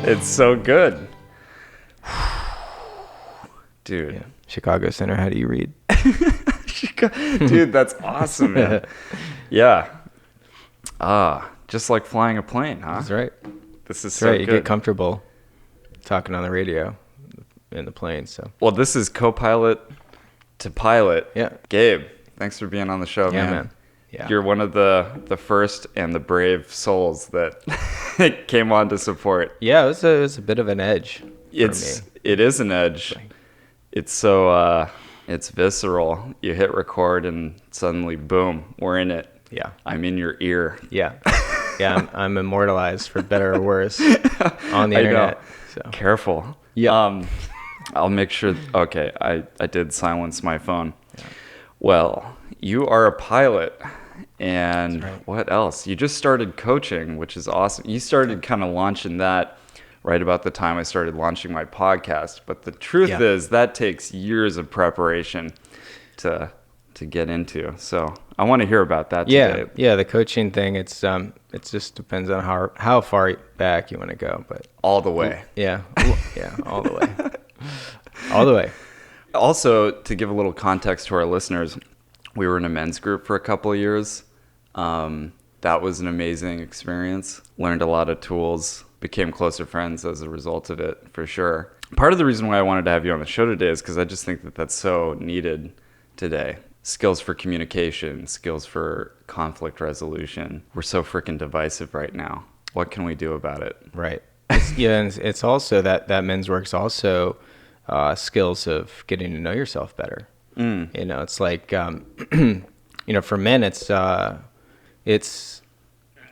It's so good. Dude. Yeah. Chicago Center, how do you read? Dude, that's awesome, man. Yeah. Just like flying a plane, huh? That's right. This is That's so right. You good. get comfortable talking on the radio in the plane. So Well, this is co-pilot to pilot. yeah. Gabe, thanks for being on the show, Yeah, man. man. Yeah. You're one of the first and the brave souls that came on to support. Yeah, it was a bit of an edge for me. It is an edge. It's so it's visceral. You hit record and suddenly, boom, we're in it. Yeah. I'm in your ear. Yeah. Yeah, I'm immortalized for better or worse on the I internet. know. So Careful. Yeah. I'll make sure. Okay, I did silence my phone. Yeah. Well, you are a pilot. And what else? You just started coaching, which is awesome. You started kind of launching that right about the time I started launching my podcast. But the truth is that takes years of preparation to get into. So I want to hear about that today. Yeah, the coaching thing, it just depends on how far back you want to go, but All the way. yeah, all the way. All the way. Also, to give a little context to our listeners, we were in a men's group for a couple of years. That was an amazing experience. Learned a lot of tools, became closer friends as a result of it, for sure. Part of the reason why I wanted to have you on the show today is because I just think that that's so needed today. Skills for communication, skills for conflict resolution. We're so freaking divisive right now. What can we do about it? Right. And it's also that men's work's also skills of getting to know yourself better. You know, it's like, you know, for men, it's a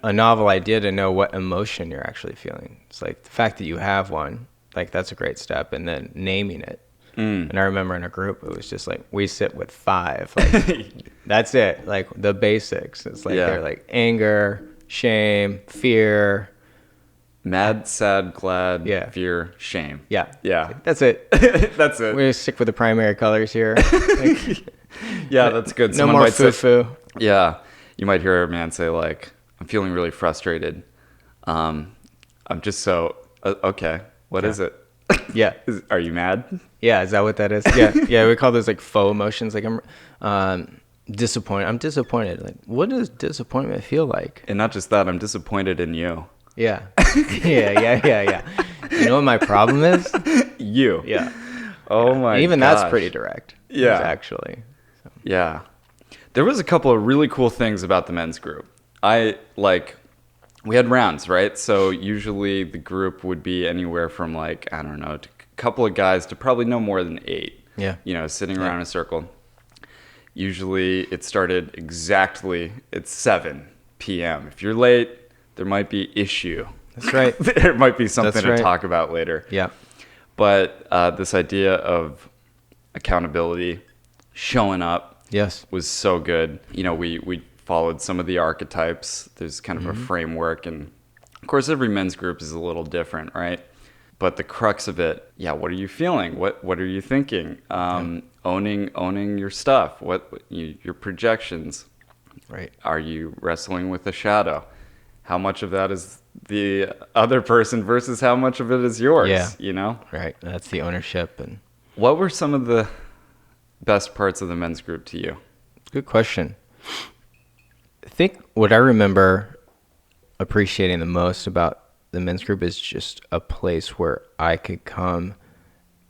novel idea to know what emotion you're actually feeling. It's like the fact that you have one, like that's a great step, and then naming it. And I remember in a group, it was just like, we sit with 5. Like, that's it. Like the basics. It's like, they're like anger, shame, fear. Mad, sad, glad, fear, shame. Yeah. Yeah. That's it. That's it. We're stick with the primary colors here. Like, yeah, that's good. No Someone more might say- foo-foo. Yeah. You might hear a man say, like, I'm feeling really frustrated. I'm just so, okay, what is it? Yeah. Are you mad? Yeah, is that what that is? Yeah. Yeah, we call those like faux emotions. Like I'm disappointed. I'm disappointed. Like, what does disappointment feel like? And not just that, I'm disappointed in you. Yeah. Yeah. You know what my problem is? You. Yeah. Oh my Even gosh. that's pretty direct. Yeah. Actually. So. Yeah. There was a couple of really cool things about the men's group. We had rounds, right? So usually the group would be anywhere from like, I don't know, a couple of guys to probably no more than 8. Yeah. You know, sitting around in a circle. Usually it started exactly at 7 p.m. If you're late, there might be issue. That's right. There might be something That's right. to talk about later. Yeah. But this idea of accountability, showing up, Yes. was so good. You know, we followed some of the archetypes. There's kind of a framework, and of course every men's group is a little different, right? But the crux of it, what are you feeling? What are you thinking? Owning your stuff, your projections. Right. Are you wrestling with a shadow? How much of that is the other person versus how much of it is yours? Yeah. You know? Right. That's the ownership. And What were some of the best parts of the men's group to you? good question. I think what I remember appreciating the most about the men's group is just a place where I could come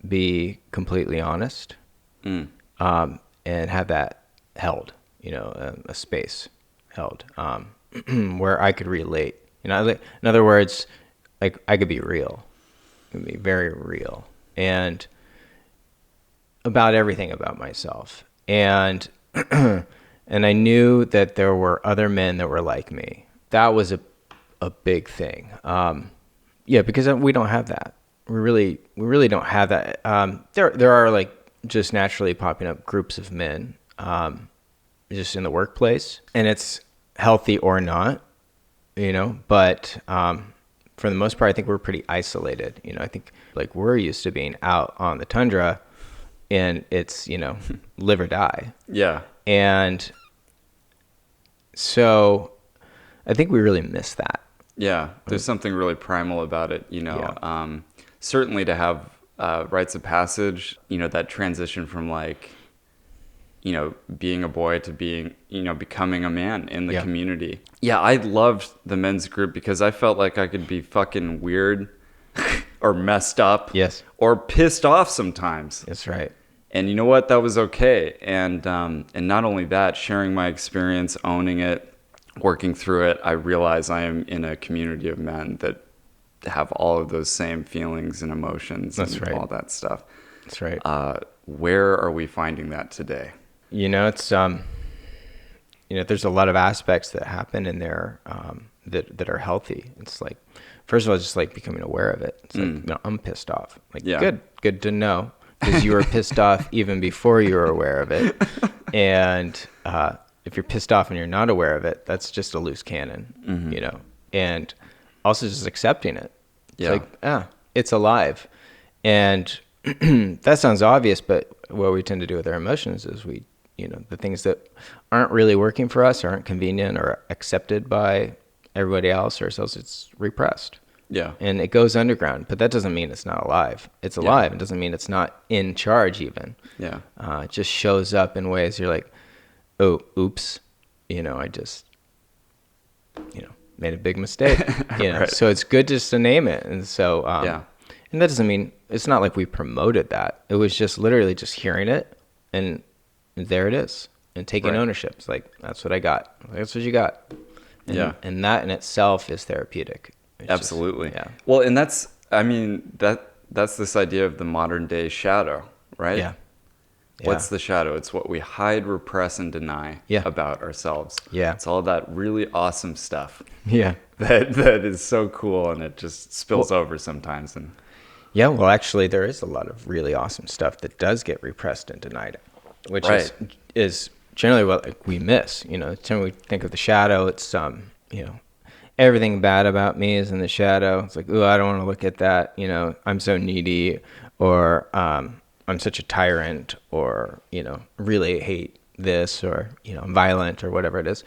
be completely honest and have that held, you know, a space held where I could relate. You know, in other words, like I could be real, I could be very real, and about everything about myself. And and I knew that there were other men that were like me. That was a big thing. Because we don't have that. We really don't have that. There are like just naturally popping up groups of men just in the workplace, and it's healthy or not, you know, but for the most part, I think we're pretty isolated. You know, I think like we're used to being out on the tundra and it's, you know, live or die. Yeah. And so I think we really miss that. Yeah, there's something really primal about it, Yeah. certainly to have rites of passage, that transition from like, being a boy to being, becoming a man in the Yeah. community. Yeah, I loved the men's group because I felt like I could be fucking weird or messed up Yes. or pissed off sometimes. That's right. And you know what? That was okay. And not only that, sharing my experience, owning it, working through it, I realize I am in a community of men that have all of those same feelings and emotions That's and right. all that stuff. That's right. Where are we finding that today? It's there's a lot of aspects that happen in there that are healthy. It's like, first of all, just like becoming aware of it. It's like, I'm pissed off. Like, Yeah. good to know, because you were pissed off even before you were aware of it. And if you're pissed off and you're not aware of it, that's just a loose cannon, and also just accepting it. It's like, it's alive. And that sounds obvious, but what we tend to do with our emotions is the things that aren't really working for us, aren't convenient or accepted by everybody else or ourselves, it's repressed. Yeah. And it goes underground, but that doesn't mean it's not alive. It's alive. It doesn't mean it's not in charge even. Yeah. It just shows up in ways you're like, oh, oops, I just, made a big mistake. Right. So it's good just to name it. And so, and that doesn't mean, it's not like we promoted that. It was just literally just hearing it, and there it is, and taking ownership. It's like, that's what I got. That's what you got. And that in itself is therapeutic. It's Absolutely. Just, Well, and that's this idea of the modern day shadow, right? Yeah. What's the shadow? It's what we hide, repress, and deny about ourselves. Yeah. It's all that really awesome stuff. Yeah. That is so cool, and it just spills over sometimes. And yeah, well, actually, there is a lot of really awesome stuff that does get repressed and denied, which is generally what we miss. When we think of the shadow, it's everything bad about me is in the shadow. It's like, oh, I don't want to look at that. I'm so needy, or I'm such a tyrant, or really hate this, or I'm violent, or whatever it is.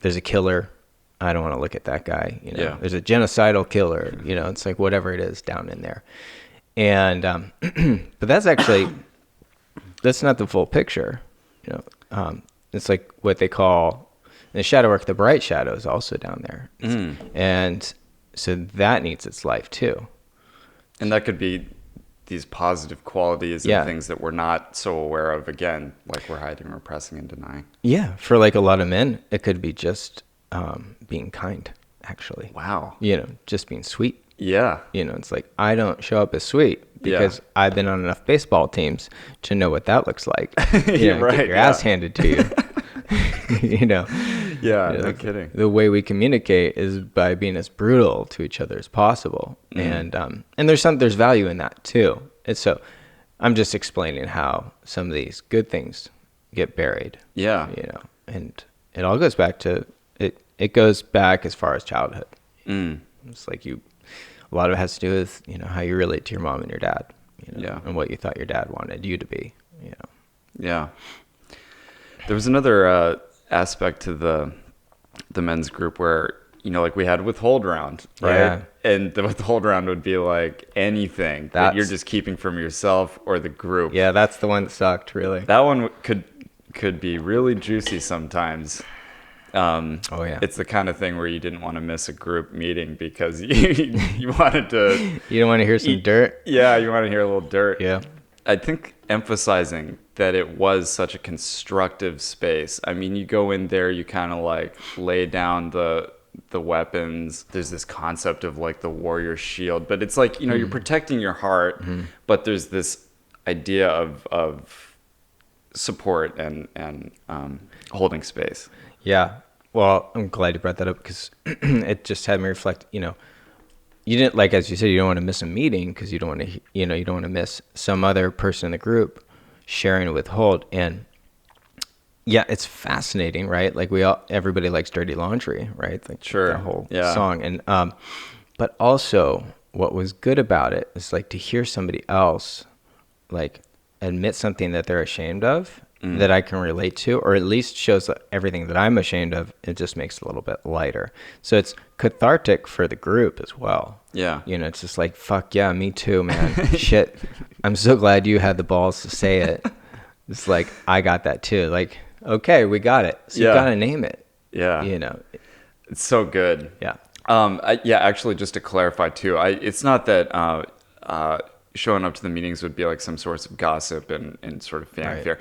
There's a killer. I don't want to look at that guy. There's a genocidal killer. It's like whatever it is down in there. And but that's not the full picture. It's like what they call in the shadow work, the bright shadow is also down there. And so that needs its life too. And that could be these positive qualities and things that we're not so aware of, again, like we're hiding, repressing, and denying. Yeah, for like a lot of men, it could be just being kind, actually. Wow. Just being sweet. Yeah. It's like, I don't show up as sweet because I've been on enough baseball teams to know what that looks like. Get your ass handed to you. No kidding. The way we communicate is by being as brutal to each other as possible. And there's value in that too. And so I'm just explaining how some of these good things get buried. Yeah. And it all goes back to it goes back as far as childhood. It's like a lot of it has to do with, how you relate to your mom and your dad, and what you thought your dad wanted you to be, Yeah. There was another aspect to the men's group where, like we had withhold round, right? Yeah. And the withhold round would be like anything that you're just keeping from yourself or the group. Yeah, that's the one that sucked, really. That one could be really juicy sometimes. It's the kind of thing where you didn't want to miss a group meeting because you wanted to. You don't want to hear some dirt. Yeah, you want to hear a little dirt. Yeah. I think emphasizing that it was such a constructive space. I mean, you go in there, you kind of like lay down the weapons. There's this concept of like the warrior shield, but it's like, you're protecting your heart, but there's this idea of support and holding space. Yeah. Well, I'm glad you brought that up because it just had me reflect, you didn't, like, as you said, you don't want to miss a meeting because you don't want to, you don't want to miss some other person in the group sharing a withhold. And yeah, it's fascinating, right? Like everybody likes dirty laundry, right? Like Sure. the whole song. And, but also what was good about it is like to hear somebody else like admit something that they're ashamed of that I can relate to, or at least shows everything that I'm ashamed of. It just makes it a little bit lighter. So it's cathartic for the group as well. Yeah. You know, it's just like, fuck yeah, me too, man. Shit. I'm so glad you had the balls to say it. It's like, I got that too. Like, okay, we got it. So you got to name it. Yeah. You know, it's so good. Yeah. Actually, just to clarify too, it's not that showing up to the meetings would be like some source of gossip and sort of fanfare.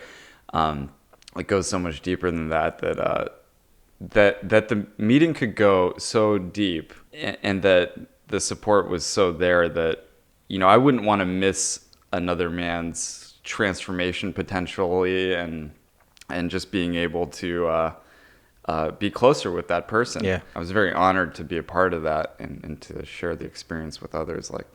It goes so much deeper than that that the meeting could go so deep, and that the support was so there that, you know, I wouldn't want to miss another man's transformation potentially, and just being able to be closer with that person. Yeah. I was very honored to be a part of that and to share the experience with others like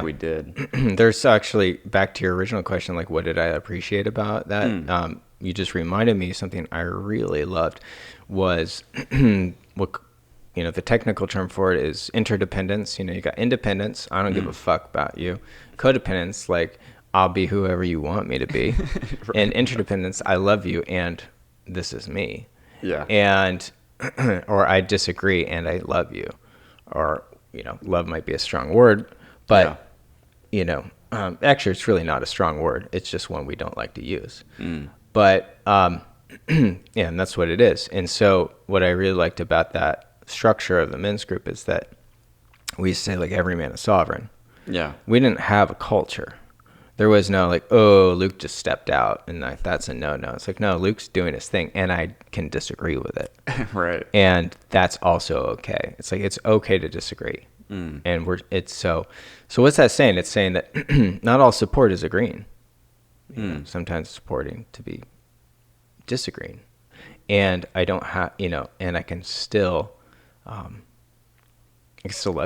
we did. There's actually, back to your original question, like, what did I appreciate about that? You just reminded me something I really loved was what, you know, the technical term for it is interdependence. You know, you got independence. I don't give a fuck about you. Codependence, like, I'll be whoever you want me to be. Right. And interdependence, I love you and this is me. Yeah. And, or I disagree and I love you. Or, you know, love might be a strong word, but, you know, actually it's really not a strong word. It's just one we don't like to use. But, yeah, and that's what it is. And so what I really liked about that structure of the men's group is that we say, like, every man is sovereign. Yeah. We didn't have a culture. There was no like, oh, Luke just stepped out and like, that's a no. It's like, no, Luke's doing his thing and I can disagree with it. Right. And that's also okay. It's like, it's okay to disagree. And so what's that saying? It's saying that not all support is agreeing. You know, sometimes supporting to be disagreeing. And I don't have, you know, and I can still love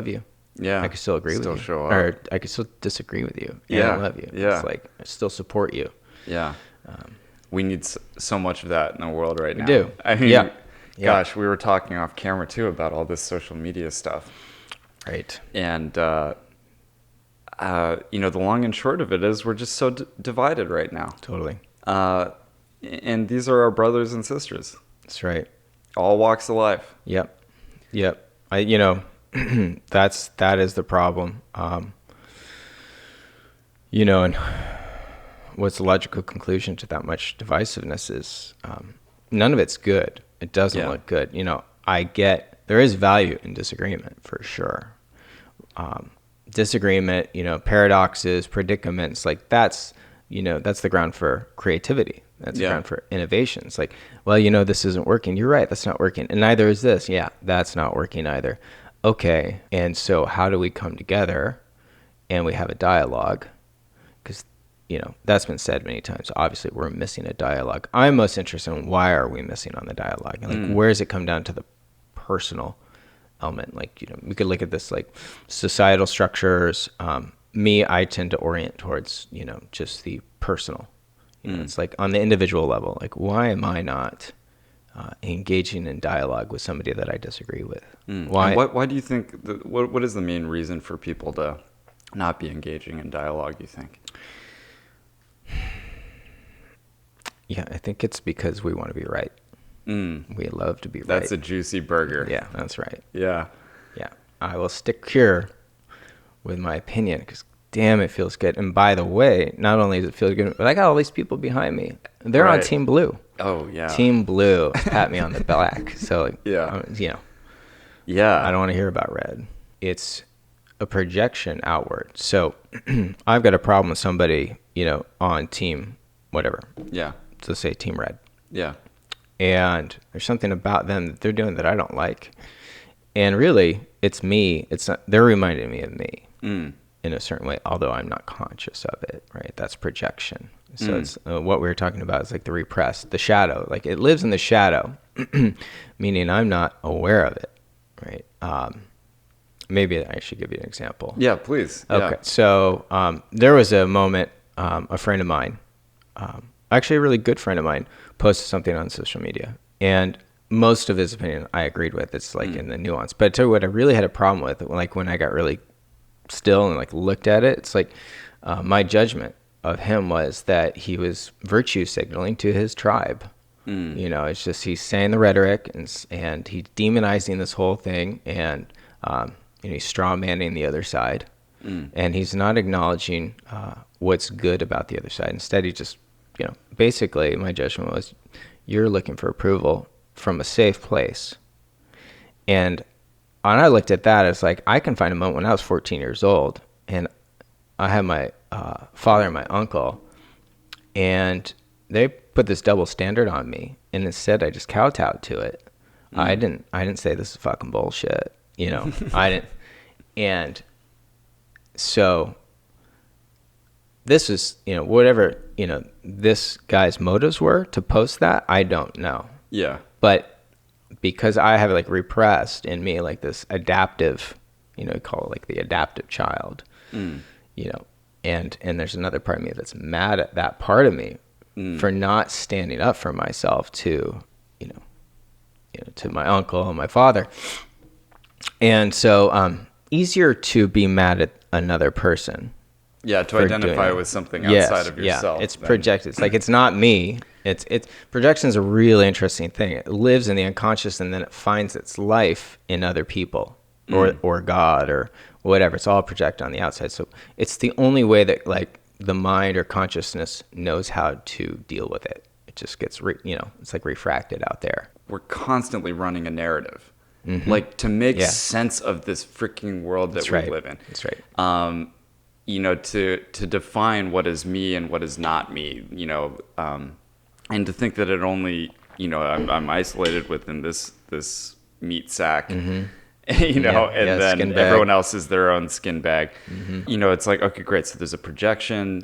you. Yeah. I can still agree with you. Show up. Or I can still disagree with you. And Yeah. I love you. Yeah. It's like, I still support you. Yeah. We need so much of that in the world right now. We do. I mean, Yeah. gosh, we were talking off camera too about all this social media stuff. Right. And, you know, the long and short of it is we're just so divided right now. Totally. And these are our brothers and sisters. That's right. All walks of life. Yep. You know, that is the problem. You know, and what's the logical conclusion to that much divisiveness is none of it's good. It doesn't look good. You know, there is value in disagreement for sure. Disagreement, you know, paradoxes, predicaments, like that's the ground for creativity. That's the ground for innovation. It's like, well, you know, this isn't working. You're right. That's not working. And neither is this. Yeah, that's not working either. Okay. And so how do we come together and we have a dialogue? Because, you know, that's been said many times. Obviously, we're missing a dialogue. I'm most interested in why are we missing on the dialogue? And like, where does it come down to the personal element? Like, you know, we could look at this like societal structures. I tend to orient towards, you know, just the personal. You know, it's like on the individual level, like, why am I not engaging in dialogue with somebody that I disagree with? Why do you think, what is the main reason for people to not be engaging in dialogue, you think? Yeah, I think it's because we want to be right. We love to be right. That's a juicy burger. Yeah, that's right. Yeah. Yeah. I will stick here with my opinion because damn, it feels good. And by the way, not only does it feel good, but I got all these people behind me. They're on Team Blue. Oh, yeah. Team Blue pat me on the back. So, like, yeah. You know. Yeah. I don't want to hear about red. It's a projection outward. So I've got a problem with somebody, you know, on team whatever. Yeah. So say Team Red. Yeah. And there's something about them that they're doing that I don't like. And really, it's me. It's not, they're reminding me of me in a certain way, although I'm not conscious of it, right? That's projection. So it's what we were talking about is like the repressed, the shadow. Like it lives in the shadow, meaning I'm not aware of it, right? Maybe I should give you an example. Yeah, please. Okay. Yeah. So there was a moment, a friend of mine, actually a really good friend of mine, posted something on social media. And most of his opinion I agreed with. It's like in the nuance. But I tell you what I really had a problem with, like when I got really still and like looked at it, it's like my judgment of him was that he was virtue signaling to his tribe. You know, it's just he's saying the rhetoric and he's demonizing this whole thing, and you know, he's straw manning the other side, and he's not acknowledging what's good about the other side. Instead, he just, you know, basically my judgment was, you're looking for approval from a safe place. And when I looked at that, it's like, I can find a moment when I was 14 years old, and I had my father and my uncle, and they put this double standard on me, and instead I just kowtowed to it. I didn't say this is fucking bullshit, you know. I didn't. And so this is, you know, whatever, you know, this guy's motives were to post that, I don't know. Yeah. But because I have like repressed in me like this adaptive, you know, you call it like the adaptive child, you know, and there's another part of me that's mad at that part of me for not standing up for myself to, you know, to my uncle and my father. And so, easier to be mad at another person. Yeah, to identify with something outside of yourself. Yeah, it's projected. It's like, it's not me. It's projection is a really interesting thing. It lives in the unconscious, and then it finds its life in other people or God or whatever. It's all projected on the outside. So it's the only way that like the mind or consciousness knows how to deal with it. It just gets, you know, it's like refracted out there. We're constantly running a narrative, like to make sense of this freaking world that we live in. That's right. You know, to define what is me and what is not me, you know, and to think that it only, you know, I'm isolated within this meat sack, you know, and then everyone else is their own skin bag. You know, it's like, okay, great. So there's a projection,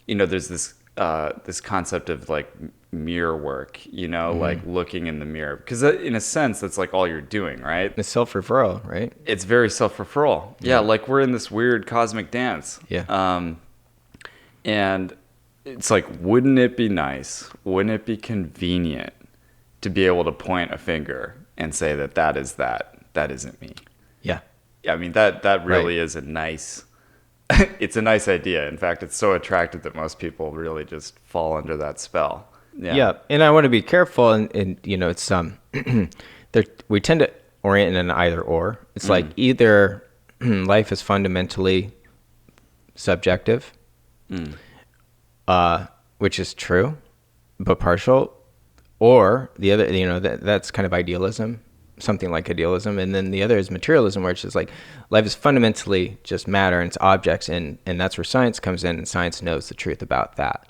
you know, there's this concept of like mirror work, you know, like looking in the mirror, because in a sense that's like all you're doing, right? It's self-referral, right? It's very self-referral. Yeah, like we're in this weird cosmic dance. Yeah. And it's like, wouldn't it be nice, wouldn't it be convenient to be able to point a finger and say that isn't me? Yeah. I mean, that really is a nice it's a nice idea. In fact, it's so attractive that most people really just fall under that spell. Yeah, and I want to be careful, and you know, it's we tend to orient in an either or. It's like either life is fundamentally subjective, which is true, but partial, or the other, you know, that's kind of idealism, something like idealism, and then the other is materialism, where it's just like life is fundamentally just matter and it's objects, and that's where science comes in, and science knows the truth about that.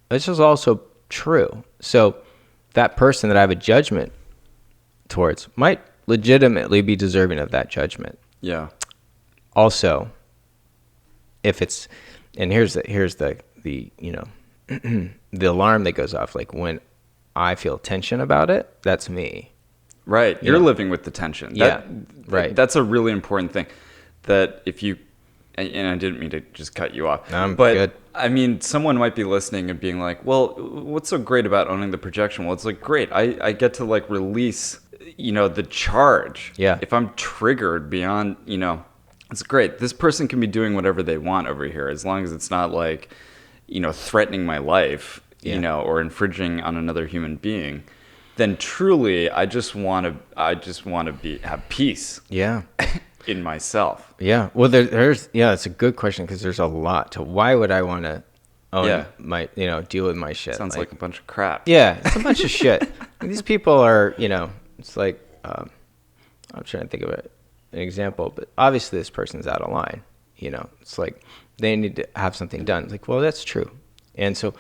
This is also true. So that person that I have a judgment towards might legitimately be deserving of that judgment. Yeah. Also, if it's, and here's the you know, the alarm that goes off, like when I feel tension about it, that's me. Right. You're living with the tension. Right. That's a really important thing. That if you, and I didn't mean to just cut you off. I'm but good. I mean, someone might be listening and being like, well, what's so great about owning the projection? Well, it's like, great. I get to like release, you know, the charge. Yeah. If I'm triggered beyond, you know, it's great. This person can be doing whatever they want over here, as long as it's not like, you know, threatening my life, you know, or infringing on another human being. Then truly, I just want to have peace. Yeah. In myself. Yeah. Well, there's it's a good question, because there's a lot to why would I want to own my, you know, deal with my shit. Sounds like a bunch of crap. Yeah, it's a bunch of shit. These people are, you know, it's like, I'm trying to think of an example, but obviously this person's out of line. You know, it's like they need to have something done. It's like, well, that's true. And so,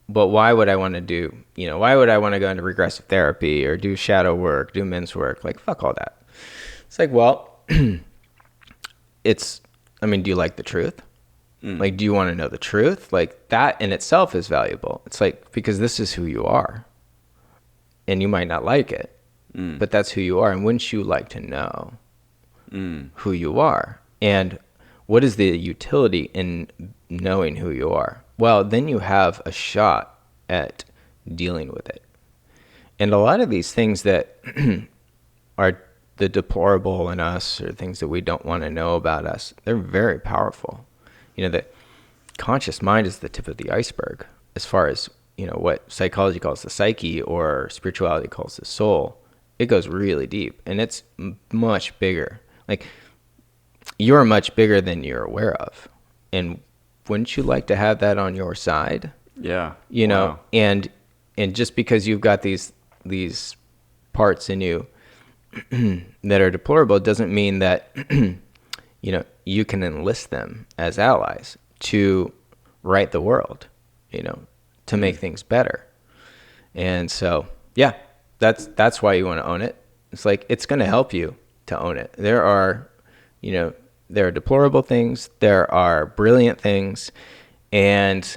but why would I want to do, you know, why would I want to go into regressive therapy or do shadow work, do men's work? Like, fuck all that. It's like, well, I mean, do you like the truth? Like, do you want to know the truth? Like, that in itself is valuable. It's like, because this is who you are. And you might not like it, but that's who you are. And wouldn't you like to know who you are? And what is the utility in knowing who you are? Well, then you have a shot at dealing with it. And a lot of these things that are the deplorable in us, or things that we don't want to know about us, they're very powerful. You know, that conscious mind is the tip of the iceberg as far as, what psychology calls the psyche or spirituality calls the soul. It goes really deep, and it's much bigger. Like, you're much bigger than you're aware of. And wouldn't you like to have that on your side? Yeah. Wow. And just because you've got these parts in you that are deplorable doesn't mean that you can enlist them as allies to right the world, to make things better. And so, yeah, that's why you want to own it. It's like, it's going to help you to own it. There are deplorable things, there are brilliant things, and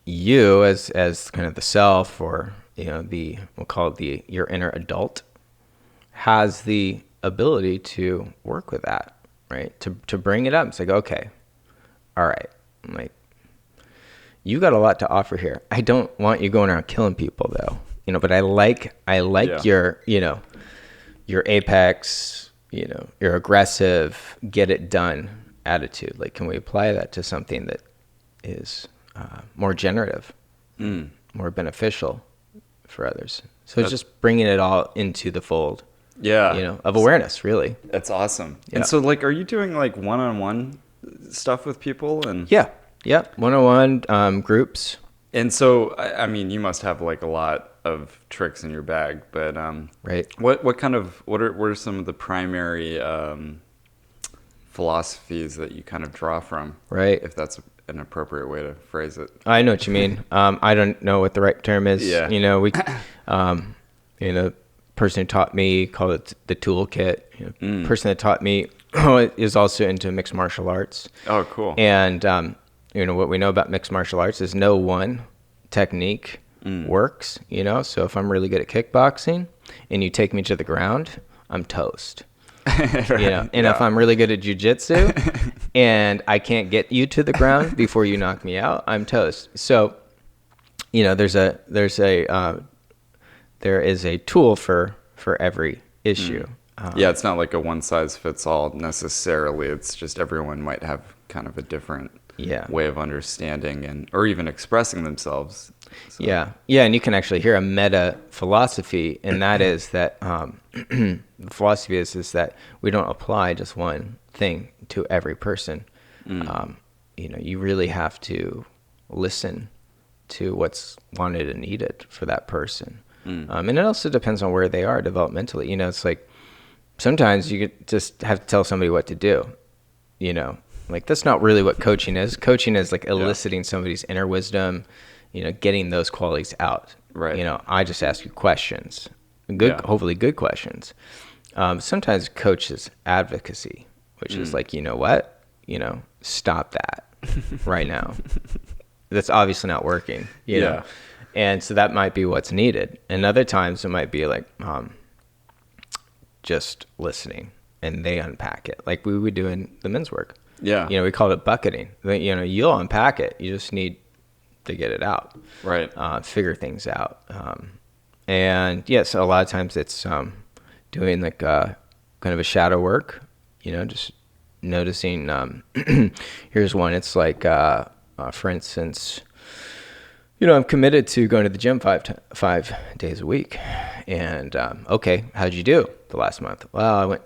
you as kind of the self, or we'll call it your inner adult, has the ability to work with that, right? To bring it up. It's like, okay, all right, like, you got a lot to offer here. I don't want you going around killing people though, but I like your apex, your aggressive, get it done attitude. Like, can we apply that to something that is more generative, more beneficial for others? So it's just bringing it all into the fold, of awareness, really. That's awesome. Yeah. And so, like, are you doing like one-on-one stuff with people? And yeah, one-on-one groups. And so, I mean, you must have like a lot of tricks in your bag, but right. What are some of the primary philosophies that you kind of draw from? Right. If that's an appropriate way to phrase it. I know what you mean. I don't know what the right term is. Yeah. Person who taught me called it the toolkit. Person that taught me is also into mixed martial arts. Oh, cool. And what we know about mixed martial arts is no one technique works. So if I'm really good at kickboxing and you take me to the ground, I'm toast. Right. And if I'm really good at jiu-jitsu and I can't get you to the ground before you knock me out, I'm toast. So, there is a tool for every issue. It's not like a one size fits all necessarily. It's just everyone might have kind of a different way of understanding or even expressing themselves. So. Yeah, and you can actually hear a meta philosophy, and that is that the philosophy is that we don't apply just one thing to every person. You really have to listen to what's wanted and needed for that person. And it also depends on where they are developmentally. It's like sometimes you just have to tell somebody what to do. Like, that's not really what coaching is. Coaching is like eliciting somebody's inner wisdom, getting those qualities out. Right. I just ask you questions, hopefully good questions. Sometimes coach is advocacy, which is like, what? Stop that right now. That's obviously not working. Know? And so that might be what's needed. And other times it might be like just listening, and they unpack it like we would do in the men's work. Yeah. We call it bucketing. You'll unpack it. You just need to get it out. Right. Figure things out. And yes, a lot of times it's doing like kind of a shadow work, just noticing. Here's one. It's like, for instance, I'm committed to going to the gym 5 days a week. And, okay, how'd you do the last month? Well, I went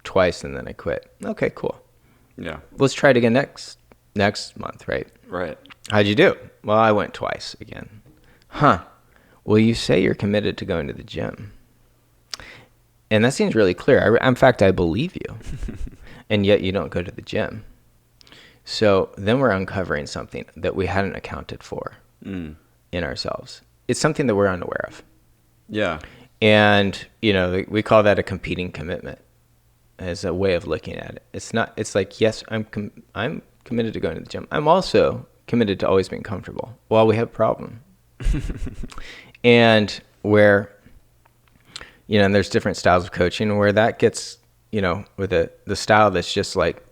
twice and then I quit. Okay, cool. Yeah. Let's try it again next month, right? Right. How'd you do? Well, I went twice again. Huh. Well, you say you're committed to going to the gym. And that seems really clear. In fact, I believe you. And yet you don't go to the gym. So then we're uncovering something that we hadn't accounted for in ourselves. It's something that we're unaware of. Yeah. And, we call that a competing commitment as a way of looking at it. It's like, yes, I'm committed to going to the gym. I'm also committed to always being comfortable. Well, we have a problem. And where, and there's different styles of coaching where that gets, with the style that's just like,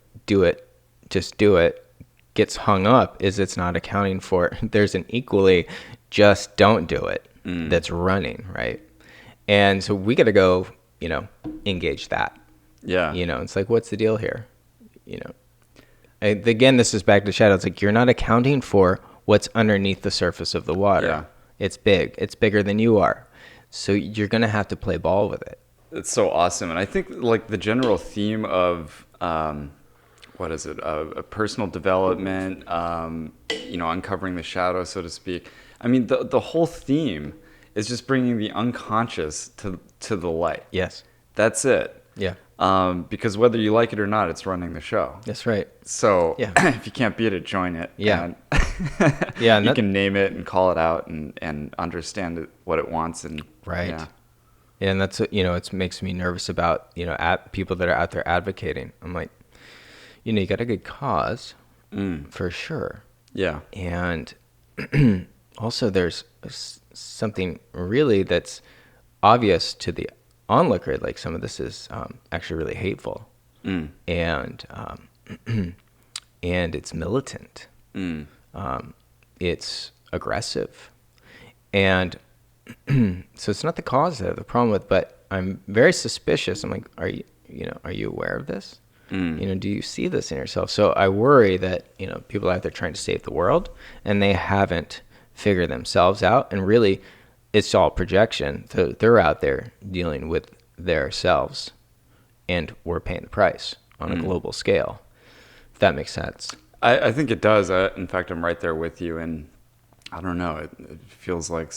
just do it, gets hung up is it's not accounting for, there's an equally just don't do it that's running, right? And so we got to go, engage that. Yeah. It's like, what's the deal here? Again, this is back to shadow. It's like you're not accounting for what's underneath the surface of the water. Yeah. It's big. It's bigger than you are. So you're going to have to play ball with it. It's so awesome. And I think like the general theme of, what is it? Personal development, uncovering the shadow, so to speak. I mean, the whole theme is just bringing the unconscious to the light. Yes. That's it. Yeah. Because whether you like it or not, it's running the show. That's right. So Yeah. if you can't beat it, join it. Yeah. And Yeah. you can name it and call it out and understand what it wants. And right. Yeah. Yeah, and that's, it makes me nervous about, people that are out there advocating. I'm like, you got a good cause for sure. Yeah. And also there's something really that's obvious to the onlooker. Like some of this is actually really hateful and and it's militant. It's aggressive. And so it's not the cause that I have the problem with, but I'm very suspicious. I'm like, are you aware of this? Do you see this in yourself? So I worry that, people out there trying to save the world and they haven't figured themselves out. And really, it's all projection. So they're out there dealing with their selves and we're paying the price on a global scale. If that makes sense. I think it does. In fact, I'm right there with you. And I don't know, it feels like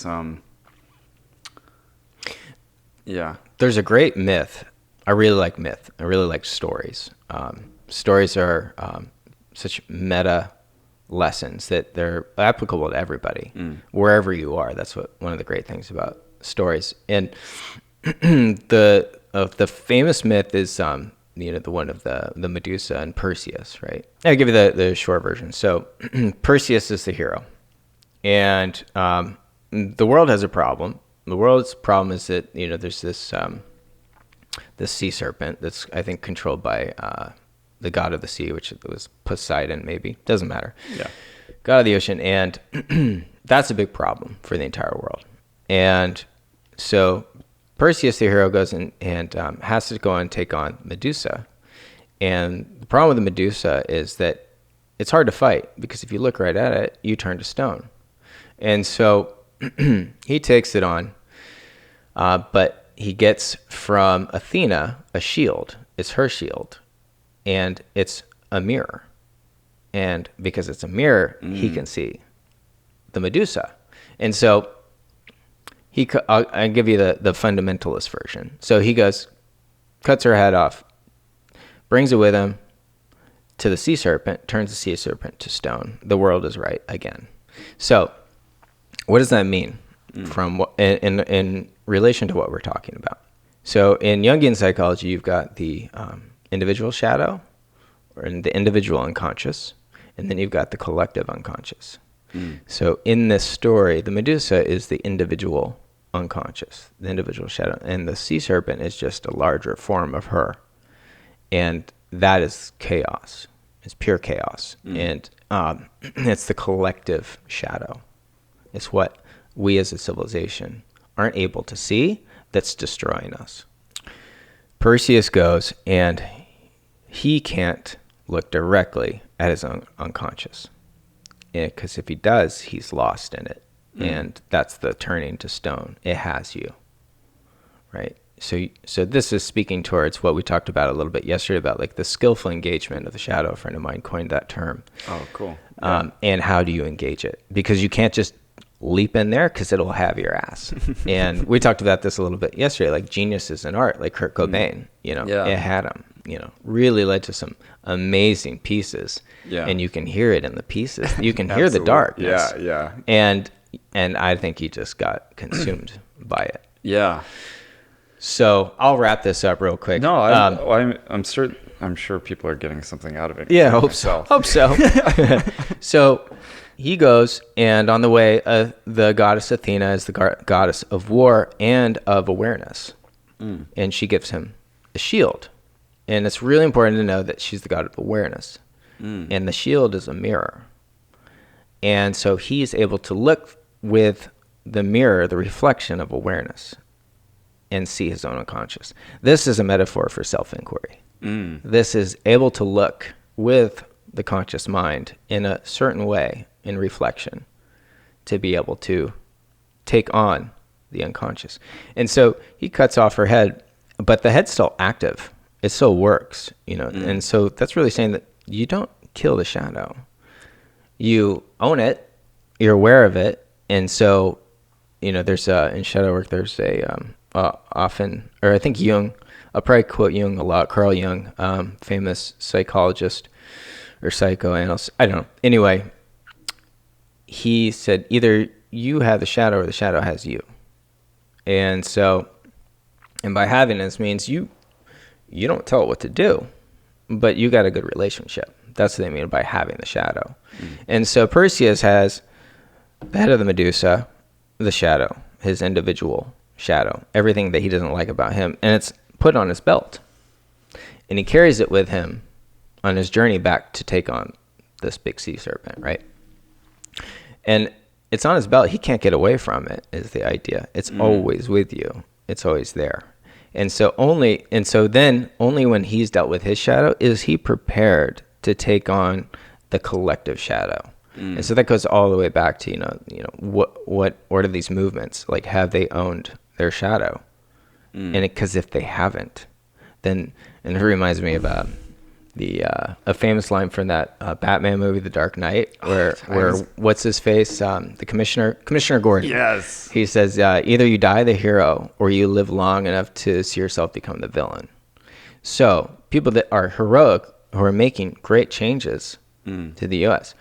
yeah. There's a great myth. I really like myth. I really like stories. Stories are such meta lessons that they're applicable to everybody, wherever you are. That's one of the great things about stories. And the famous myth is the one of the Medusa and Perseus, right? I'll give you the short version. So Perseus is the hero, and the world has a problem. The world's problem is that there's this sea serpent that's, I think, controlled by the god of the sea, which was Poseidon, maybe. Doesn't matter. Yeah. God of the ocean. And that's a big problem for the entire world. And so Perseus, the hero, goes and has to go and take on Medusa. And the problem with the Medusa is that it's hard to fight because if you look right at it, you turn to stone. And so he takes it on, but he gets from Athena a shield. It's her shield, and it's a mirror. And because it's a mirror, he can see the Medusa. And so I'll give you the fundamentalist version. So he goes, cuts her head off, brings it with him to the sea serpent, turns the sea serpent to stone. The world is right again. So what does that mean from in relation to what we're talking about? So in Jungian psychology, you've got the individual shadow, or in the individual unconscious, and then you've got the collective unconscious. So in this story, the Medusa is the individual unconscious, the individual shadow, and the sea serpent is just a larger form of her. And that is chaos. It's pure chaos. And it's the collective shadow. It's what we as a civilization aren't able to see that's destroying us. Perseus goes and he can't look directly at his own unconscious. Because if he does, he's lost in it. And that's the turning to stone. It has you. Right? So this is speaking towards what we talked about a little bit yesterday about like the skillful engagement of the shadow. A friend of mine coined that term. Oh, cool. Yeah. And how do you engage it? Because you can't just leap in there because it'll have your ass. And we talked about this a little bit yesterday, like geniuses in art, like Kurt Cobain, it had him, really led to some amazing pieces. Yeah. And you can hear it in the pieces. You can hear the darkness. Yeah. And I think he just got consumed by it. Yeah. So I'll wrap this up real quick. No, I'm sure people are getting something out of it. Yeah, hope so. So he goes, and on the way, the goddess Athena is the goddess of war and of awareness. And she gives him a shield. And it's really important to know that she's the god of awareness. And the shield is a mirror. And so he's able to look with the mirror, the reflection of awareness, and see his own unconscious. This is a metaphor for self-inquiry. This is able to look with the conscious mind in a certain way in reflection to be able to take on the unconscious. And so he cuts off her head, but the head's still active. It still works, And so that's really saying that you don't kill the shadow. You own it. You're aware of it. And so, there's in shadow work, there's often, or I think Jung, I'll probably quote Jung a lot, Carl Jung, famous psychologist or psychoanalyst. I don't know. Anyway, he said either you have the shadow or the shadow has you. And so, and by having this means you don't tell it what to do, but you got a good relationship. That's what they mean by having the shadow. And so Perseus has the head of the Medusa, the shadow, his individual shadow, everything that he doesn't like about him, and it's put on his belt. And he carries it with him on his journey back to take on this big sea serpent, right? And it's on his belt. He can't get away from it, is the idea. It's always with you. It's always there. And so only when he's dealt with his shadow is he prepared to take on the collective shadow. And so that goes all the way back to, what are these movements? Like, have they owned their shadow? And because if they haven't, then, and it reminds me about a famous line from that Batman movie, The Dark Knight, where what's his face, the Commissioner Gordon. Yes. He says, either you die the hero or you live long enough to see yourself become the villain. So people that are heroic, who are making great changes to the U.S.,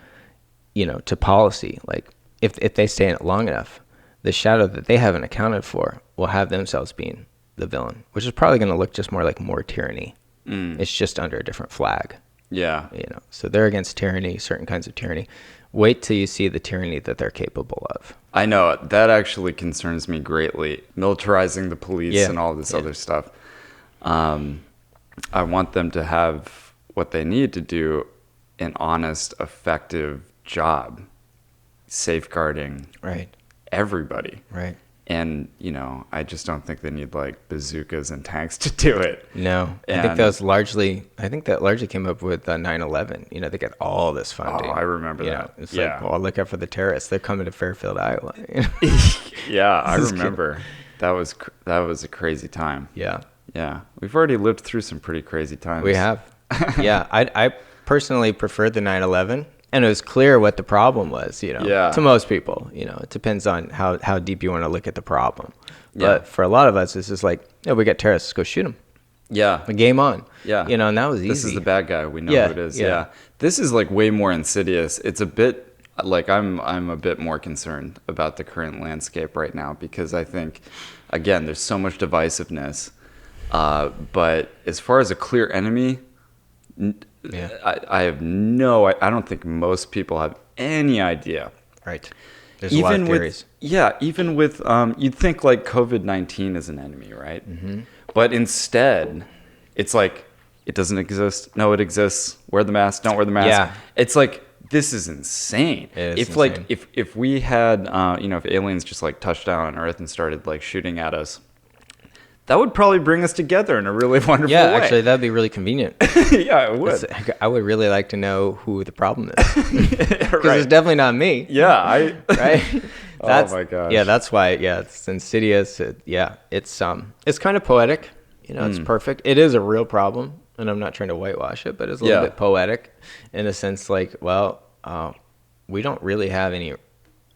to policy, like if they stay in it long enough, the shadow that they haven't accounted for will have themselves being the villain, which is probably going to look just more tyranny. It's just under a different flag. Yeah. So they're against tyranny, certain kinds of tyranny. Wait till you see the tyranny that they're capable of. I know. That actually concerns me greatly. Militarizing the police and all this other stuff. I want them to have what they need to do an honest, effective job safeguarding everybody. Right. And, I just don't think they need like bazookas and tanks to do it. No. I think that largely came up with 9/11. They get all this funding. Oh, I remember that. It's like, well, look out for the terrorists. They're coming to Fairfield, Iowa. Yeah, I remember. That was a crazy time. Yeah. Yeah. We've already lived through some pretty crazy times. We have. Yeah. I personally preferred the 9/11. And it was clear what the problem was, to most people. It depends on how deep you want to look at the problem. But for a lot of us, it's just like, we got terrorists, let's go shoot them. Yeah. A game on. Yeah. And that was easy. This is the bad guy. We know who it is. Yeah. This is like way more insidious. It's a bit like I'm a bit more concerned about the current landscape right now because I think, again, there's so much divisiveness. But as far as a clear enemy, I have I don't think most people have any idea. Right. There's a lot of theories. Even with, you'd think like COVID-19 is an enemy, right? Mm-hmm. But instead, it's like, it doesn't exist. No, it exists. Wear the mask. Don't wear the mask. Yeah. It's like, this is insane. It is insane. If we had, if aliens just like touched down on Earth and started like shooting at us, that would probably bring us together in a really wonderful way. Yeah, actually, that'd be really convenient. Yeah, it would. I would really like to know who the problem is. Because it's definitely not me. Yeah, right? Oh my gosh. Yeah, that's why. Yeah, it's insidious. It's kind of poetic. It's perfect. It is a real problem, and I'm not trying to whitewash it, but it's a little bit poetic in a sense. Like, well, we don't really have any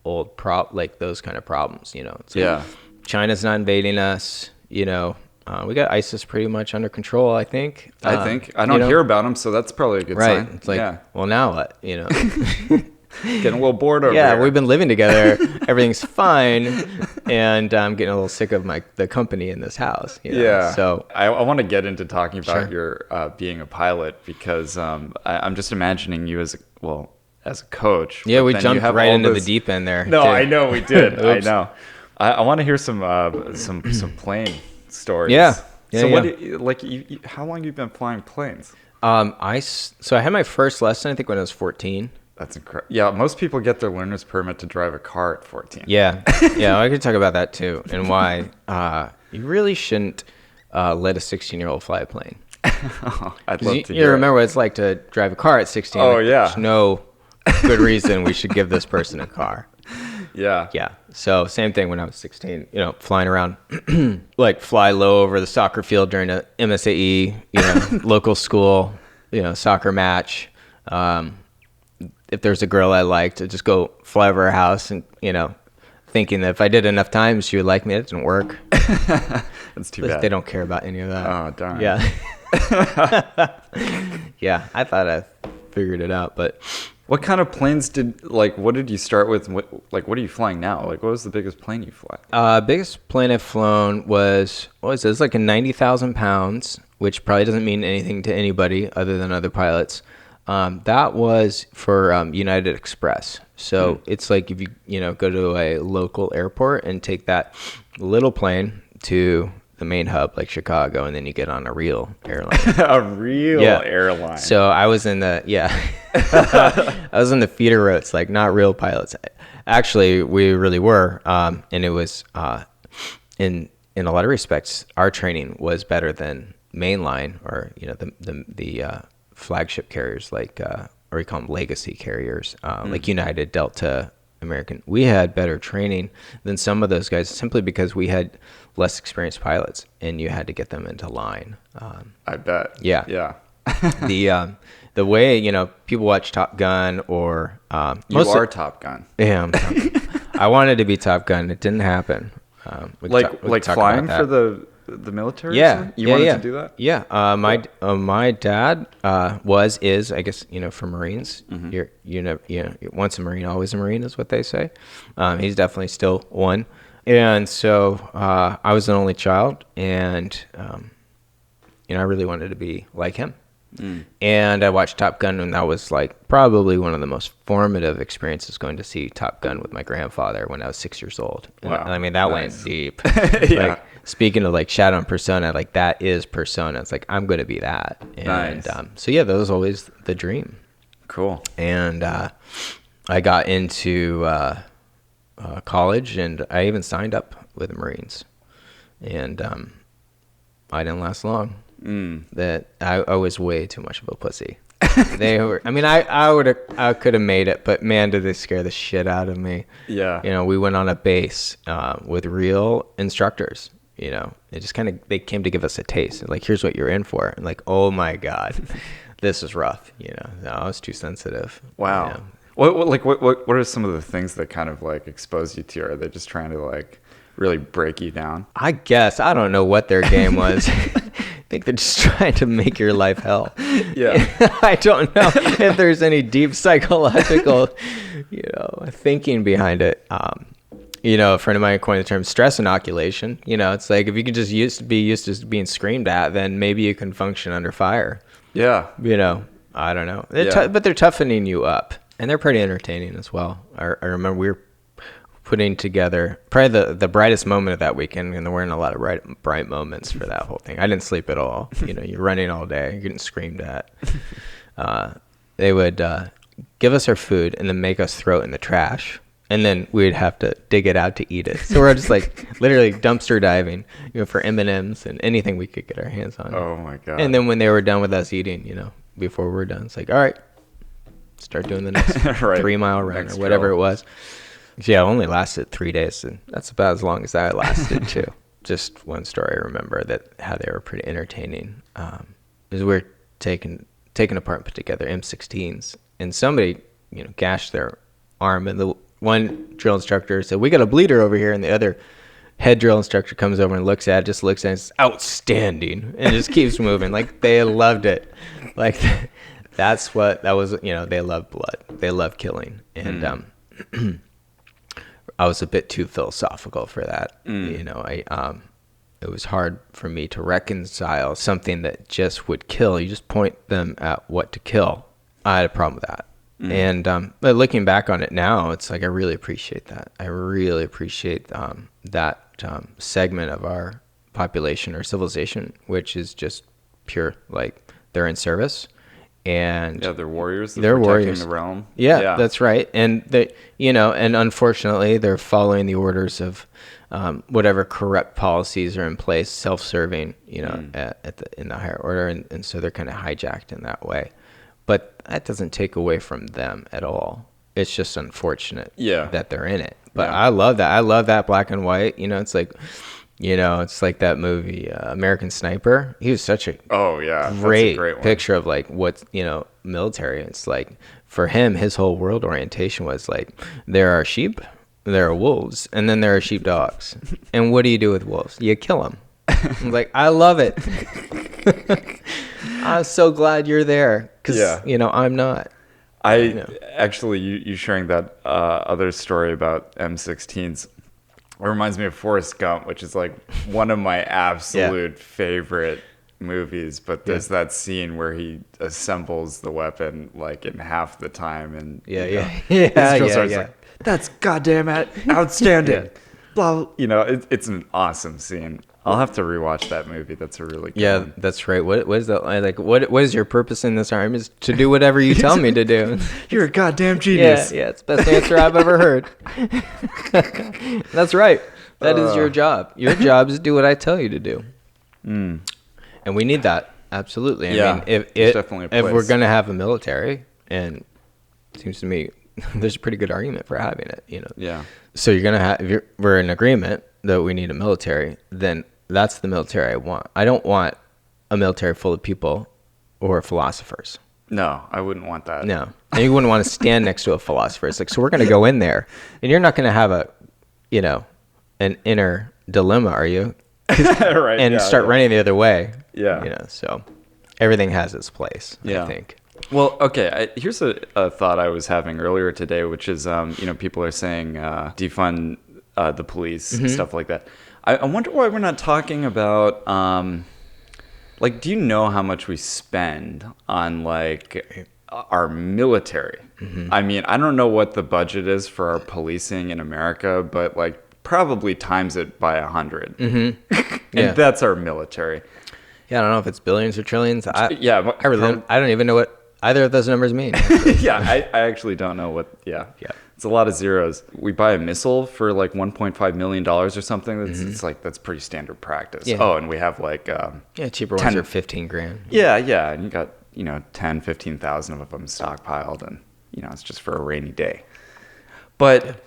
old like those kind of problems. So China's not invading us. We got ISIS pretty much under control, I think. I don't hear about them, so that's probably a good sign. It's like, well, now what? Getting a little bored over here. Yeah, we've been living together. Everything's fine, and I'm getting a little sick of the company in this house. Yeah. So I want to get into talking about your being a pilot because I'm just imagining you as a coach. Yeah, we jumped right into the deep end there. No, I know we did. I know. I want to hear some plane stories. Yeah. So how long have you been flying planes? So I had my first lesson, I think, when I was 14. That's incredible. Yeah, most people get their learner's permit to drive a car at 14. Yeah. Yeah, I could talk about that too, and why you really shouldn't let a 16-year-old fly a plane. I'd 'Cause love you, to you hear it. remember what it's like to drive a car at 16. Oh, like, yeah. There's no good reason we should give this person a car. Yeah. Yeah. So same thing when I was 16, flying around, like fly low over the soccer field during a MSAE, local school, soccer match. If there's a girl I liked, I'd just go fly over her house and, thinking that if I did enough times, she would like me. It didn't work. That's too bad. They don't care about any of that. Oh, darn. Yeah. Yeah. I thought I figured it out, but What kind of planes what did you start with? What are you flying now? Like, what was the biggest plane you fly? biggest plane I've flown was, what was it? It was like a 90,000 pounds, which probably doesn't mean anything to anybody other than other pilots. That was for United Express. So it's like if you go to a local airport and take that little plane to the main hub, like Chicago, and then you get on a real airline. A real airline. So I was in the I was in the feeder routes, like not real pilots. Actually, we really were, and it was in a lot of respects, our training was better than mainline or the flagship carriers like or we call them legacy carriers like United, Delta, American. We had better training than some of those guys simply because we had less experienced pilots and you had to get them into line. I bet. Yeah. The way people watch Top Gun or You are Top Gun. yeah, I wanted to be Top Gun. It didn't happen. We could talk flying about for that. the military? Yeah, You wanted to do that? Yeah. My dad is I guess for Marines. Once a Marine, always a Marine is what they say. He's definitely still one, and so I was an only child, and I really wanted to be like him. And I watched Top Gun, and that was like probably one of the most formative experiences, going to see Top Gun with my grandfather when I was 6 years old. Wow. And, I mean, that Nice. went deep. Yeah. Like, speaking of like shadow and persona, like that is persona. It's like, I'm going to be that. And Nice. so yeah, that was always the dream. Cool. And I got into college, and I even signed up with the Marines. And I didn't last long. That I was way too much of a pussy. They were. I mean, I could have made it, but man, did they scare the shit out of me. Yeah. We went on a base with real instructors. It just they came to give us a taste. Like, here's what you're in for. And like, oh my god, this is rough. No, I was too sensitive. Wow. What are some of the things that kind of like expose you to? Are they just trying to like really break you down? I guess I don't know what their game was. I think they're just trying to make your life hell. Yeah. I don't know if there's any deep psychological, thinking behind it. A friend of mine coined the term stress inoculation. It's like if you can just be used to being screamed at, then maybe you can function under fire. Yeah. I don't know. Yeah. But they're toughening you up, and they're pretty entertaining as well. I remember we were putting together probably the brightest moment of that weekend, and there weren't a lot of bright moments for that whole thing. I didn't sleep at all. You're running all day, you're getting screamed at. They would give us our food and then make us throw it in the trash, and then we'd have to dig it out to eat it. So we're just like literally dumpster diving, for M&Ms and anything we could get our hands on. Oh my god. And then when they were done with us eating, before we're done, it's like, all right, start doing the next Right. 3-mile run Next or whatever drill. it was. Yeah, it only lasted 3 days, and that's about as long as I lasted too. Just one story I remember that how they were pretty entertaining. Is we were taken apart and put together M16s, and somebody gashed their arm, and the one drill instructor said, "We got a bleeder over here," and the other head drill instructor comes over and looks at it, and it's outstanding, and just keeps moving. Like, they loved it. Like, that was. They love blood, they love killing, and I was a bit too philosophical for that. It was hard for me to reconcile something that just would kill. You just point them at what to kill. I had a problem with that. And but looking back on it now, it's like I really appreciate that. I really appreciate that segment of our population or civilization, which is just pure, like, they're in service, and Yeah, they're warriors. They're protecting warriors. the realm. Yeah, that's right. And and unfortunately, they're following the orders of whatever corrupt policies are in place, self-serving, in the higher order, and so they're kind of hijacked in that way. But that doesn't take away from them at all. It's just unfortunate that they're in it. But I love that. I love that black and white. It's like, it's like that movie American Sniper. He was such a great picture of like what's military. It's like for him, his whole world orientation was like there are sheep, there are wolves, and then there are sheepdogs. And what do you do with wolves? You kill them. I'm like, I love it. I'm so glad you're there because I'm not. Actually, you sharing that other story about M16s. It reminds me of Forrest Gump, which is like one of my absolute favorite movies. But there's that scene where he assembles the weapon like in half the time, and like, that's goddamn outstanding. Blah, it's an awesome scene. I'll have to rewatch that movie. That's a really good one. That's right. What is that like? What is your purpose in this army? Is to do whatever you tell me to do. You're a goddamn genius. Yeah, it's the best answer I've ever heard. That's right. That is your job. Your job is to do what I tell you to do. And we need that. Absolutely. I mean, if we're going to have a military, and it seems to me there's a pretty good argument for having it, Yeah. So you're going to have, if we're in agreement that we need a military, then that's the military I want. I don't want a military full of people or philosophers. No, I wouldn't want that. No. And you wouldn't want to stand next to a philosopher. It's like, so we're going to go in there, and you're not going to have an inner dilemma, are you? Right. And start running the other way. Yeah. So everything has its place, I think. Well, okay. Here's a thought I was having earlier today, which is, people are saying defund the police, stuff like that. I wonder why we're not talking about, do you know how much we spend on, like, our military? I mean, I don't know what the budget is for our policing in America, but, like, probably times it by 100. And that's our military. Yeah, I don't know if it's billions or trillions. I don't even know what either of those numbers mean. I actually don't know what. Yeah. It's a lot of zeros. We buy a missile for like $1.5 million or something. That's pretty standard practice. Yeah. Oh, and we have like cheaper ones are $15,000. Yeah, and you got 10,000-15,000 of them stockpiled, and it's just for a rainy day. But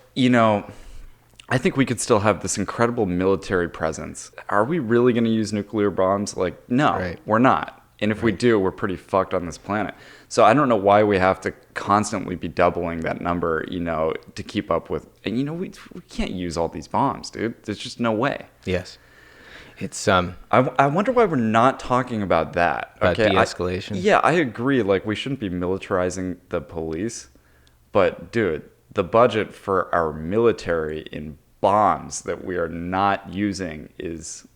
I think we could still have this incredible military presence. Are we really going to use nuclear bombs? Like, no, we're not. And if we do, we're pretty fucked on this planet. So I don't know why we have to constantly be doubling that number, to keep up with. And, we can't use all these bombs, dude. There's just no way. Yes. It's I wonder why we're not talking about that. About de-escalation. I agree. Like, we shouldn't be militarizing the police. But, dude, the budget for our military in bombs that we are not using is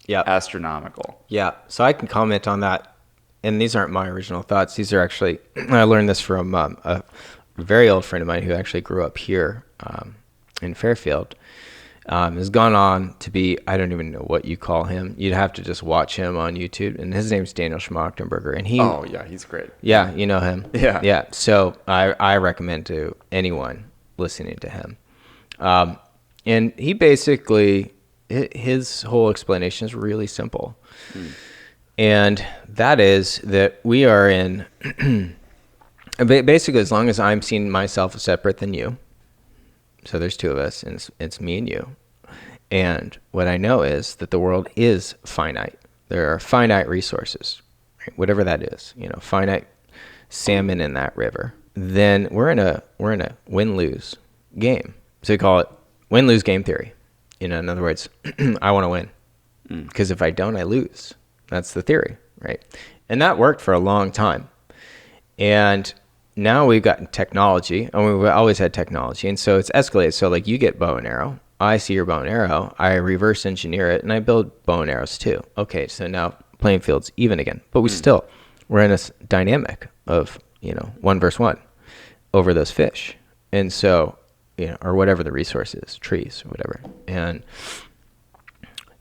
astronomical. Yeah. So I can comment on that. And these aren't my original thoughts. These are actually, I learned this from a very old friend of mine who actually grew up here in Fairfield. Has gone on to be, I don't even know what you call him. You'd have to just watch him on YouTube. And his name's Daniel Schmachtenberger. And he's great. Yeah, you know him. Yeah. Yeah. So I recommend to anyone listening to him. And he basically, his whole explanation is really simple. And that is that we are in, basically, as long as I'm seeing myself separate than you, so there's two of us, and it's me and you. And what I know is that the world is finite. There are finite resources, right? Whatever that is, finite salmon in that river. Then we're in a win-lose game. So we call it win-lose game theory. In other words, I want to win because if I don't, I lose. That's the theory, right? And that worked for a long time. And now we've got technology, and we've always had technology, and so it's escalated. So like you get bow and arrow, I see your bow and arrow, I reverse engineer it, and I build bow and arrows too. Okay, so now playing field's even again. But we're in this dynamic of, 1 versus 1 over those fish. And so, or whatever the resource is, trees or whatever. And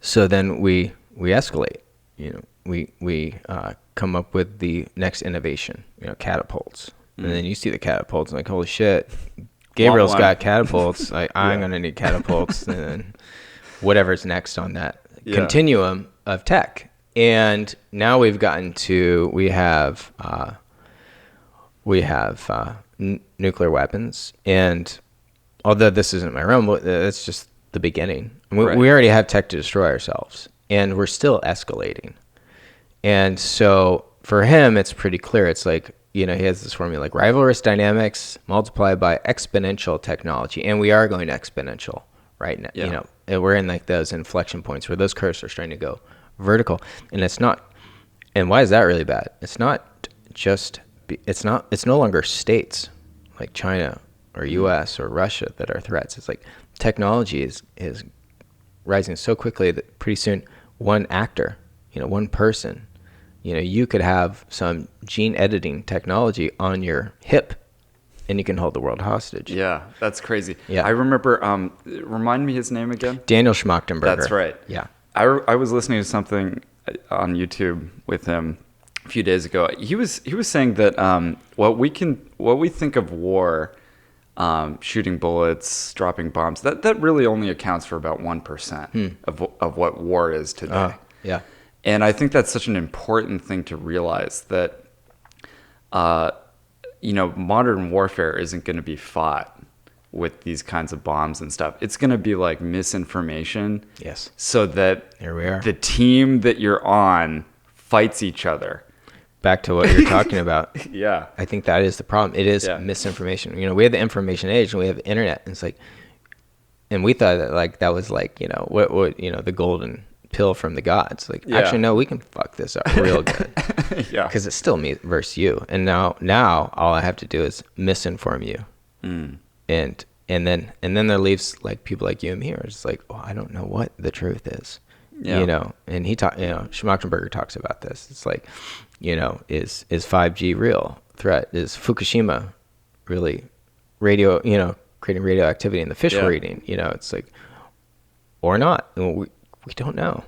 so then we escalate. we come up with the next innovation, catapults. And then you see the catapults and like, holy shit, Gabriel's got catapults. Like, I'm going to need catapults. And then whatever's next on that continuum of tech. And now we've gotten to, we have nuclear weapons. And although this isn't my realm, it's just the beginning. We already have tech to destroy ourselves. And we're still escalating. And so for him, it's pretty clear. It's like, he has this formula like rivalrous dynamics multiplied by exponential technology. And we are going exponential right now. Yeah. And we're in like those inflection points where those curves are starting to go vertical. And it's not, and why is that really bad? It's not just, it's no longer states like China or US or Russia that are threats. It's like technology is rising so quickly that pretty soon one actor, one person, you could have some gene editing technology on your hip and you can hold the world hostage. Yeah, that's crazy. Yeah. I remember, remind me his name again? Daniel Schmachtenberger. That's right. Yeah. I was listening to something on YouTube with him a few days ago. He was saying that what we think of war, shooting bullets, dropping bombs, that really only accounts for about 1% of what war is today. Yeah. And I think that's such an important thing to realize that, modern warfare isn't going to be fought with these kinds of bombs and stuff. It's going to be like misinformation. Yes. So that Here we are. The team that you're on fights each other. Back to what you're talking about. Yeah. I think that is the problem. It is misinformation. We have the information age and we have the internet. And it's like, and we thought that like, that was like, what the golden pill from the gods. Like, actually, no, we can fuck this up real good. Yeah. Because it's still me versus you. And now all I have to do is misinform you. And then there leaves like people like you and me are just like, oh, I don't know what the truth is. Yeah. And Schmachtenberger talks about this. It's like, is 5G real threat? Is Fukushima really creating radioactivity in the fish we're eating? It's like, or not. We don't know.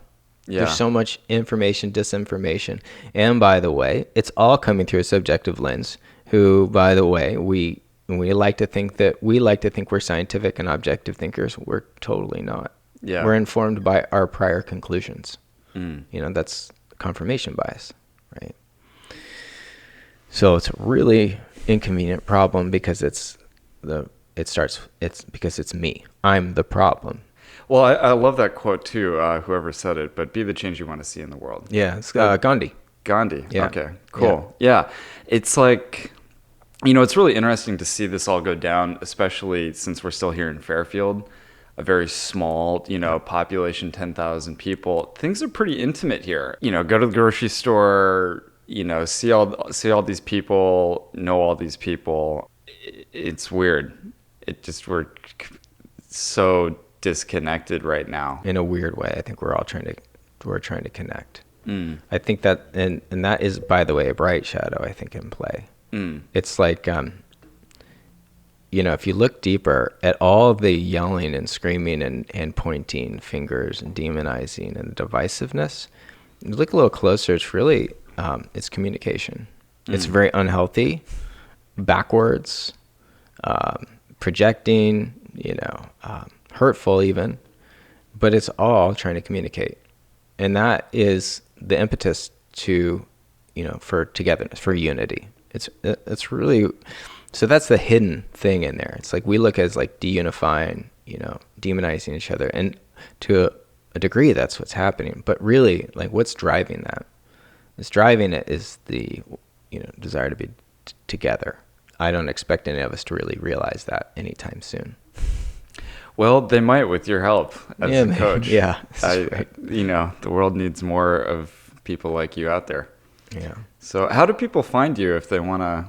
Yeah. There's so much information, disinformation. And by the way, it's all coming through a subjective lens, who, by the way, we like to think we're scientific and objective thinkers. We're totally not. Yeah. We're informed by our prior conclusions. That's confirmation bias, right? So it's a really inconvenient problem because it's because it's me. I'm the problem. Well, I love that quote too, whoever said it, but be the change you want to see in the world. Yeah, it's Gandhi. Gandhi. Yeah. Okay, cool. Yeah. It's like, it's really interesting to see this all go down, especially since we're still here in Fairfield, a very small, population, 10,000 people. Things are pretty intimate here. Go to the grocery store, see all these people, know all these people. It's weird. We're so disconnected right now. In a weird way. I think we're trying to connect. I think that, and that is, by the way, a bright shadow, I think, in play. It's like, if you look deeper at all the yelling and screaming and pointing fingers and demonizing and divisiveness, you look a little closer, it's really, it's communication. It's very unhealthy, backwards, projecting, hurtful even, but it's all trying to communicate. And that is the impetus to, for togetherness, for unity. It's really, so that's the hidden thing in there. It's like we look as like deunifying, demonizing each other. And to a degree, that's what's happening. But really, like, what's driving that? What's driving it is the, desire to be together. I don't expect any of us to really realize that anytime soon. Well, they might with your help as a coach. Yeah. Right. The world needs more of people like you out there. Yeah. So how do people find you if they want to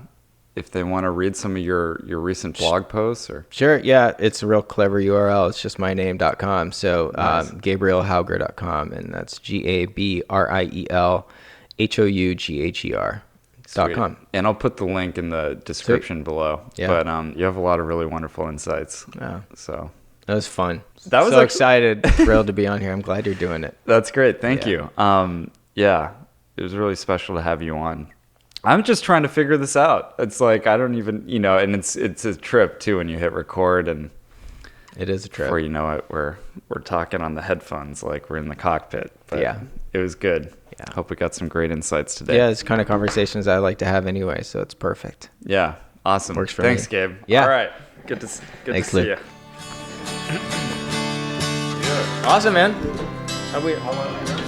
read some of your recent blog posts? Or Sure. Yeah. It's a real clever URL. It's just myname.com. So nice. GabrielHougher.com, and that's GabrielHougher.com. And I'll put the link in the description below. Yeah. But you have a lot of really wonderful insights. Yeah. So that was fun. That was so excited, thrilled to be on here. I'm glad you're doing it. That's great. Thank you. Yeah, it was really special to have you on. I'm just trying to figure this out. It's like I don't even, and it's a trip too when you hit record, and It is a trip. before you know it, we're talking on the headphones like we're in the cockpit. But Yeah. it was good. Yeah. Hope we got some great insights today. Yeah, it's the kind of conversations I like to have anyway, so it's perfect. Yeah, awesome. Works for Thanks, me. Gabe. Yeah. All right, good to Thanks, see Luke. you. Awesome, man. How long?